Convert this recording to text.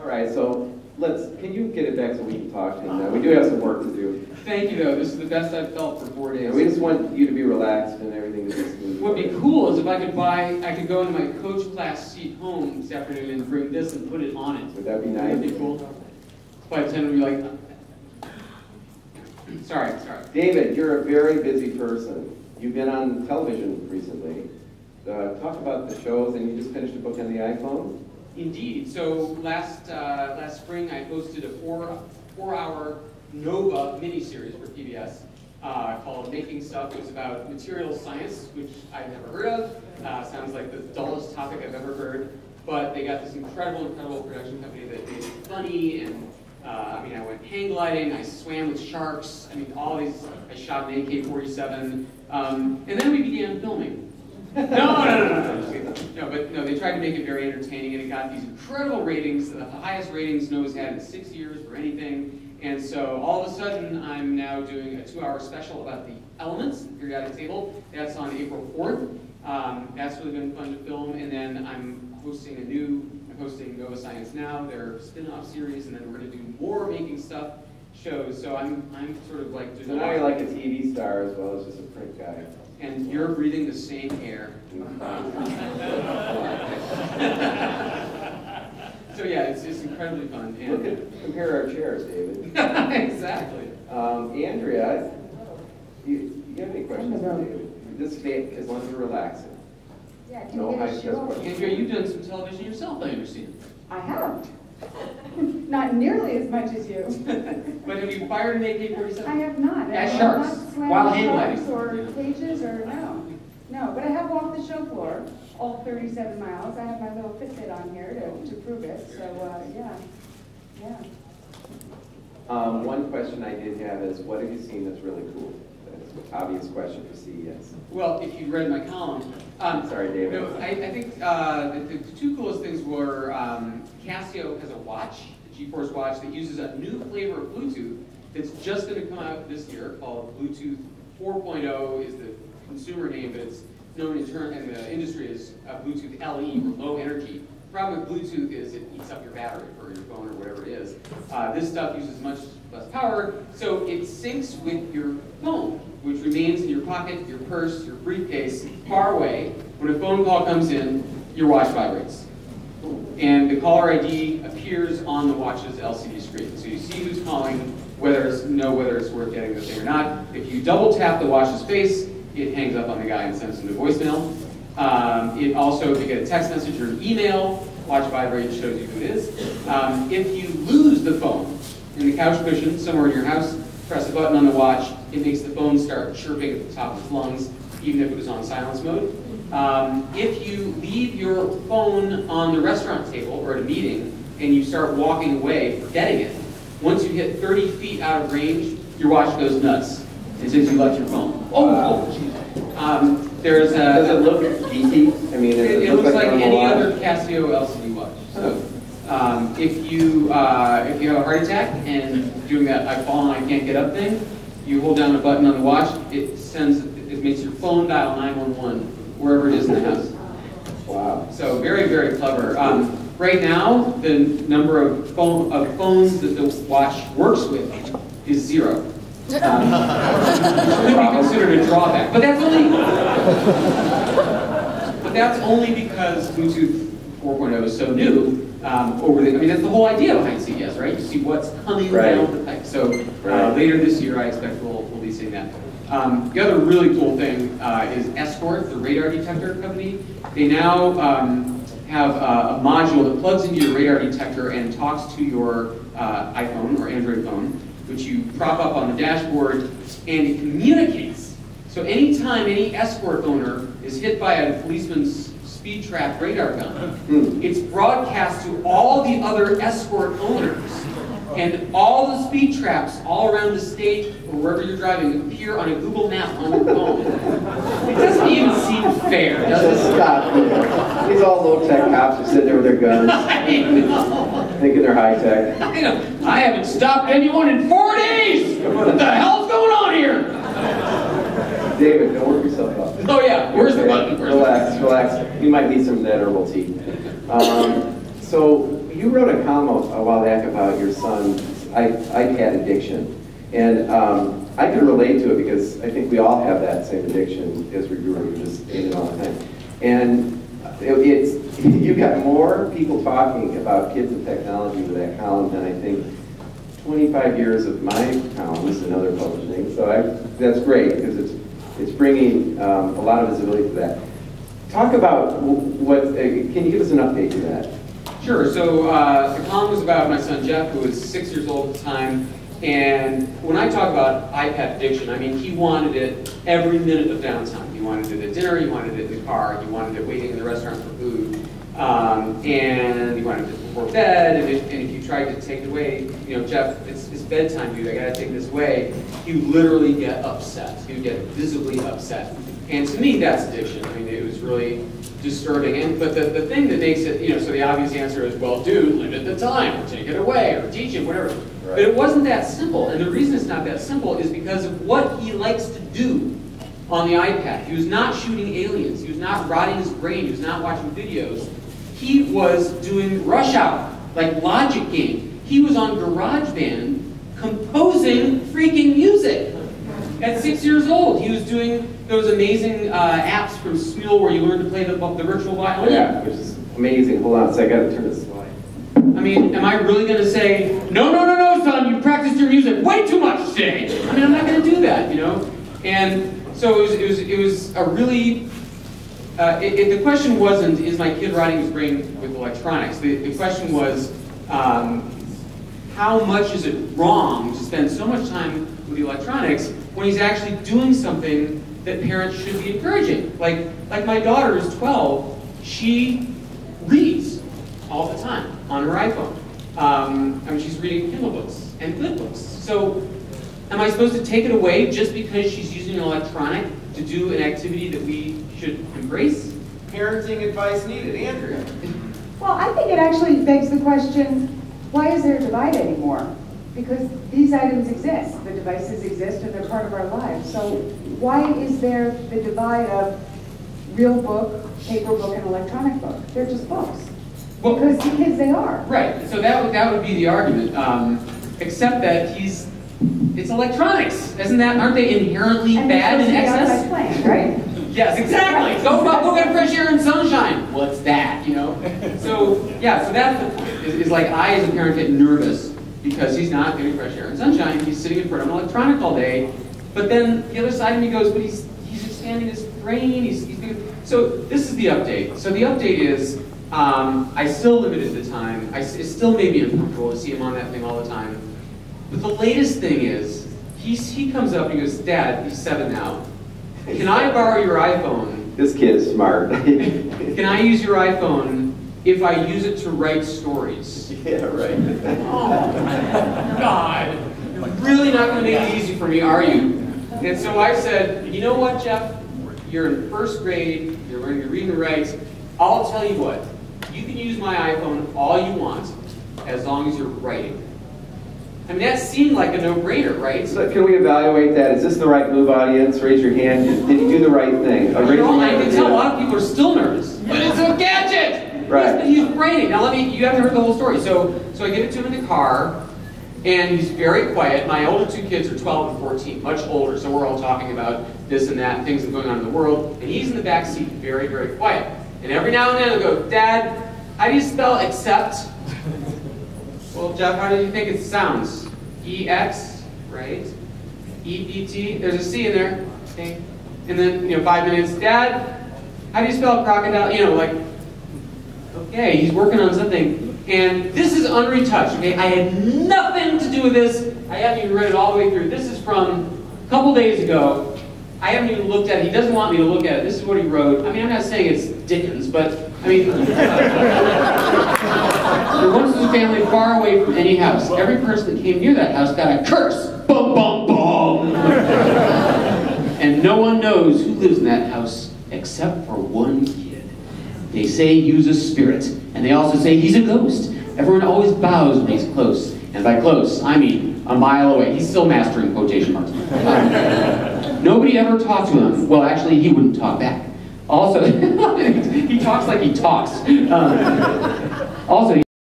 right, so can you get it back so we can talk to him now? We do have some work to do. Thank you, though. This is the best I've felt for 4 days. And we just want you to be relaxed and everything to be smooth. What would be cool is if I could go into my coach class seat home this afternoon and bring this and put it on it. Would that be nice? Would that be cool? Flight attendant would be like, sorry. David, you're a very busy person. You've been on television recently. Talk about the shows, and you just finished a book on the iPhone? Indeed. So last spring, I hosted a four-hour Nova miniseries for PBS called Making Stuff. It was about materials science, which I've never heard of. Sounds like the dullest topic I've ever heard. But they got this incredible production company that made it funny, and I went hang gliding, I swam with sharks, all these, I shot an AK-47, and then we began filming. No, they tried to make it very entertaining, and it got these incredible ratings, the highest ratings Nova's had in 6 years for anything, and so all of a sudden I'm now doing a 2-hour special about the elements, the periodic table. That's on April 4th. That's really been fun to film, and then I'm hosting Nova Science Now, their spin-off series, and then we're going to do more Making Stuff shows, so I'm sort of like... So now you're like a TV star as well as just a print guy. And you're breathing the same air. So yeah, it's incredibly fun. And compare our chairs, David. Exactly. Andrea, you have any questions for David? This is as long as you're relaxing. Yeah, no high stress questions. Andrea, you've done some television yourself, I understand. I have. Not nearly as much as you. But have you fired an AK-47? I have not. As sharks? While hang gliding? Or cages or no. No, but I have walked the show floor all 37 miles. I have my little Fitbit on here to prove it. So yeah. One question I did have is, what have you seen that's really cool? That's an obvious question for CES. Well, if you read my column, sorry, David. No, I think the two coolest things were Casio has a watch, the GeForce watch, that uses a new flavor of Bluetooth that's just going to come out this year called Bluetooth 4.0 is the consumer name, but it's known in the industry as Bluetooth LE, or low energy. The problem with Bluetooth is it eats up your battery for your phone or whatever it is. This stuff uses much less power, so it syncs with your phone, which remains in your pocket, your purse, your briefcase, far away. When a phone call comes in, your watch vibrates. And the caller ID appears on the watch's LCD screen. So you see who's calling, know whether it's worth getting the thing or not. If you double tap the watch's face, it hangs up on the guy and sends him to voicemail. It also, if you get a text message or an email, watch vibrate shows you who it is. If you lose the phone in the couch cushion somewhere in your house, press a button on the watch, it makes the phone start chirping at the top of its lungs, even if it was on silence mode. If you leave your phone on the restaurant table or at a meeting and you start walking away, forgetting it, once you hit 30 feet out of range, your watch goes nuts, as if you left your phone. Does it look geeky? It looks like any other Casio LCD watch. So, if you have a heart attack and doing that I fall and I can't get up thing, you hold down a button on the watch, it makes your phone dial 911 wherever it is in the house. Wow. So very, very clever. Right now, the number of phones that the watch works with is 0. Which could be considered a drawback. But that's only because Bluetooth 4.0 is so new. That's the whole idea behind CES, right? You see what's coming down the pipe. So later this year, I expect we'll be seeing that. The other really cool thing is Escort, the radar detector company. They now have a module that plugs into your radar detector and talks to your iPhone or Android phone, which you prop up on the dashboard, and it communicates. So anytime any Escort owner is hit by a policeman's speed trap radar gun, it's broadcast to all the other Escort owners, and all the speed traps all around the state or wherever you're driving appear on a Google map on your phone. It doesn't even seem fair, does it? Stop. These all low-tech cops are sitting there with their guns, thinking they're high-tech. I haven't stopped anyone in 4 days! What the hell's going on here? David, don't work yourself up. Oh yeah, where's the button? Relax. You might need some of that herbal tea. So you wrote a column a while back about your son's iPad addiction. And I can relate to it because I think we all have that same addiction as we grew up, just in it all the time. And you got more people talking about kids and technology with that column than I think 25 years of my columns and other publishing. So that's great because it's bringing a lot of visibility to that. Talk about can you give us an update to that? Sure. So the column was about my son Jeff, who was 6 years old at the time. And when I talk about iPad addiction, I mean he wanted it every minute of downtime. He wanted it at dinner, he wanted it in the car, he wanted it waiting in the restaurant for food, and he wanted it before bed. And if you tried to take it away, you know, Jeff, it's bedtime, dude, I gotta take this away, he would literally get upset. He would get visibly upset. And to me, that's addiction. I mean, it was really disturbing. But the thing that makes it, you know, so the obvious answer is, well, dude, limit the time, or take it away, or teach him, whatever. Right. But it wasn't that simple. And the reason it's not that simple is because of what he likes to do on the iPad. He was not shooting aliens. He was not rotting his brain. He was not watching videos. He was doing Rush Hour, like Logic Game. He was on GarageBand composing freaking music. At 6 years old, he was doing those amazing apps from Smule where you learn to play the virtual violin. Yeah, which is amazing. Hold on, so I got to turn this slide. I mean, am I really going to say, no, son, you practiced your music way too much today? I mean, I'm not going to do that, you know? And so it was a really, the question wasn't, is my kid rotting his brain with electronics? The question was, how much is it wrong to spend so much time with the electronics when he's actually doing something that parents should be encouraging? Like my daughter is 12, she reads all the time on her iPhone. I mean, she's reading Kindle books and good books. So am I supposed to take it away just because she's using an electronic to do an activity that we should embrace? Parenting advice needed. Andrea. Well, I think it actually begs the question, why is there a divide anymore? Because these items exist, the devices exist, and they're part of our lives. So why is there the divide of real book, paper book, and electronic book? They're just books. Well, because to kids they are. Right, so that would be the argument, except that it's electronics. Aren't they inherently bad in excess? Playing, right? Yes, exactly. Go get fresh air and sunshine. What's that, you know? So, yeah, so that's the point. Is like I, as a parent, get nervous because he's not getting fresh air and sunshine. He's sitting in front of an electronic all day. But then the other side of me goes, but he's expanding his brain. So this is the update. So the update is, I still limited the time. It still made me uncomfortable to see him on that thing all the time. But the latest thing is, he comes up and he goes, Dad, he's 7 now. Can I borrow your iPhone? This kid is smart. Can I use your iPhone if I use it to write stories? Yeah, right. Oh, God. You're really not going to make it easy for me, are you? And so I said, you know what, Jeff? You're in first grade. You're learning to read and write. I'll tell you what. You can use my iPhone all you want, as long as you're writing. I mean, that seemed like a no-brainer, right? So can we evaluate that? Is this the right move, audience? Raise your hand. Did he do the right thing? I can tell a lot of people are still nervous. But it's a gadget! Right. He's writing. Now you haven't heard the whole story. So I give it to him in the car, and he's very quiet. My older 2 kids are 12 and 14, much older, so we're all talking about this and that, things that are going on in the world, and he's in the back seat, very, very quiet. And every now and then he'll go, Dad, how do you spell accept? Well, Jeff, how do you think it sounds? E-X, right? E-P-T, there's a C in there. Okay. And then, 5 minutes, Dad, how do you spell crocodile? Okay, he's working on something. And this is unretouched, okay? I had nothing to do with this. I haven't even read it all the way through. This is from a couple days ago. I haven't even looked at it. He doesn't want me to look at it. This is what he wrote. I mean, I'm not saying it's Dickens, but, I mean, there once was a family far away from any house. Every person that came near that house got a curse. Bum, bum, bum. And no one knows who lives in that house except for one kid. They say he's a spirit, and they also say he's a ghost. Everyone always bows when he's close. And by close, I mean a mile away. He's still mastering quotation marks. Nobody ever talked to him. Well, actually, he wouldn't talk back. Also, he talks like he talks. Also,